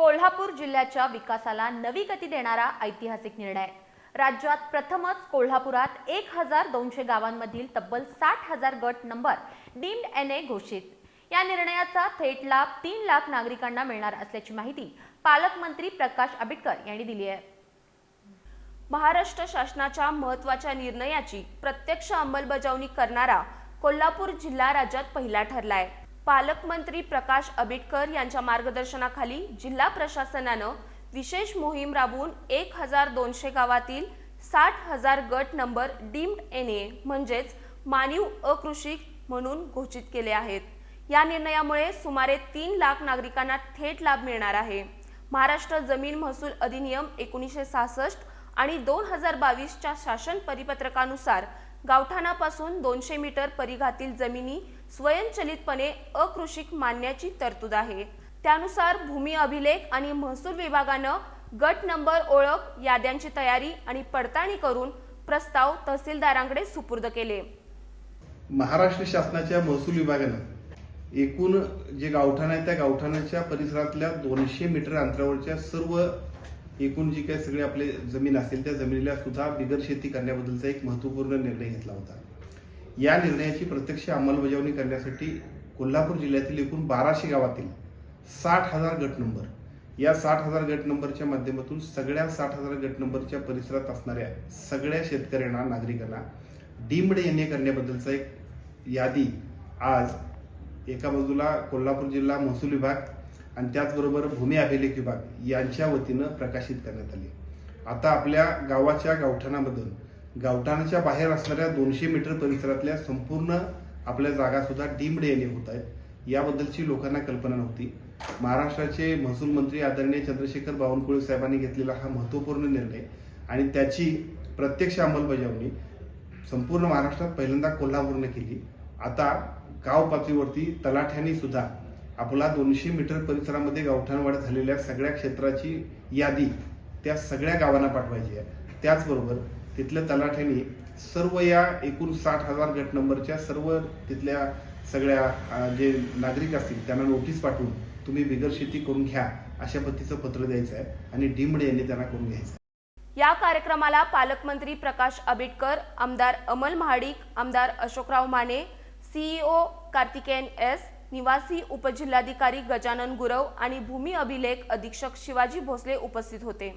कोल्हापूर जिल्ह्याच्या विकासाला नवी गती देणारा ऐतिहासिक निर्णय। राज्यात प्रथमच कोल्हापुरात 1200 गावांमधील तब्बल 60,000 गट नंबर डीम्ड एनए घोषित। या निर्णयाचा थेट लाभ 3 लाख नागरिकांना मिळणार असल्याची माहिती पालकमंत्री प्रकाश आंबेडकर यांनी दिली आहे। महाराष्ट्र शासनाच्या महत्त्वाच्या निर्णयाची प्रत्यक्ष अंमलबजावणी करणारा कोल्हापूर जिल्हा राज्यात पहिला ठरला आहे। पालकमंत्री प्रकाश आंबेडकर यांच्या मार्गदर्शनाखाली जिल्हा प्रशासनाने विशेष मोहीम राबवून 1200 गावातील 60,000 गट नंबर डीम्ड एनए म्हणजेच मानीव अकृषिक म्हणून घोषित केले आहेत। या निर्णयामुळे सुमारे 3 लाख नागरिकांना थेट लाभ मिळणार आहे। महाराष्ट्र जमीन महसूल अधिनियम 1966 आणि 2022 च्या शासन परिपत्रकानुसार गावठाणापासून 200 मीटर परिघातील जमिनी स्वयंचलितपणे अकृषिक मानण्याची तरतूद आहे। त्यानुसार भूमी अभिलेख आणि महसूल विभागाने गट नंबर ओळख याद्यांची तयारी आणि पडताळणी करून प्रस्ताव तहसीलदारांकडे सुपूर्द केले। महाराष्ट्र शासनाच्या महसूल विभागाने एकूण जे गावठाण आहे त्या गावठाणाच्या परिसरातल्या 200 मीटर अंतरावरच्या सर्व एकूण जी काही सगळे आपले जमीन असेल त्या जमिनीला सुद्धा बिगर शेती करण्याबद्दलचा एक महत्त्वपूर्ण निर्णय घेतला होता। या निर्णयाची प्रत्यक्ष अंमलबजावणी करण्यासाठी कोल्हापूर जिल्ह्यातील एकूण 1200 गावातील 60,000 गट नंबर, या 60,000 गट नंबरच्या माध्यमातून सगळ्या 60,000 गट नंबरच्या परिसरात असणाऱ्या सगळ्या शेतकऱ्यांना नागरिकांना डीम्ड एनए करण्याबद्दलचा एक यादी आज एका बाजूला कोल्हापूर जिल्हा महसूल विभाग आणि त्याचबरोबर भूमी अभिलेख विभाग यांच्या वतीनं प्रकाशित करण्यात आली। आता आपल्या गावाच्या गावठाणामधून गावठाणाच्या बाहेर असणाऱ्या 200 मीटर परिसरातल्या संपूर्ण आपल्या जागा सुद्धा डीम्ड एनए होत आहेत। याबद्दलची लोकांना कल्पना नव्हती। महाराष्ट्राचे महसूल मंत्री आदरणीय चंद्रशेखर बावनकुळे साहेबांनी घेतलेला हा महत्त्वपूर्ण निर्णय आणि त्याची प्रत्यक्ष अंमलबजावणी संपूर्ण महाराष्ट्रात पहिल्यांदा कोल्हापूरने केली। आता गाव पातळीवरती तलाठ्यांनी सुद्धा आपला 200 मीटर परिसरामध्ये गावठाणवाढ झालेल्या सगळ्या क्षेत्राची यादी त्या सगळ्या गावांना पाठवायची आहे। त्याचबरोबर तिथल्या तलाठ्यांनी सर्व या एकूण 60,000 गट नंबरच्या सर्व तिथल्या सगळ्या जे नागरिक असतील त्यांना नोटीस पाठवून तुम्ही बिगर शेती करून घ्या अशा पद्धतीचं पत्र द्यायचं आहे आणि डीम्ड एनए त्यांना करून घ्यायचं आहे। या कार्यक्रमाला पालकमंत्री प्रकाश आंबेडकर, आमदार अमल महाडिक, आमदार अशोकराव माने, सीईओ कार्तिकेयन एस, निवासी उपजिल्हाधिकारी गजानन गुरव आणि भूमी अभिलेख अधीक्षक शिवाजी भोसले उपस्थित होते।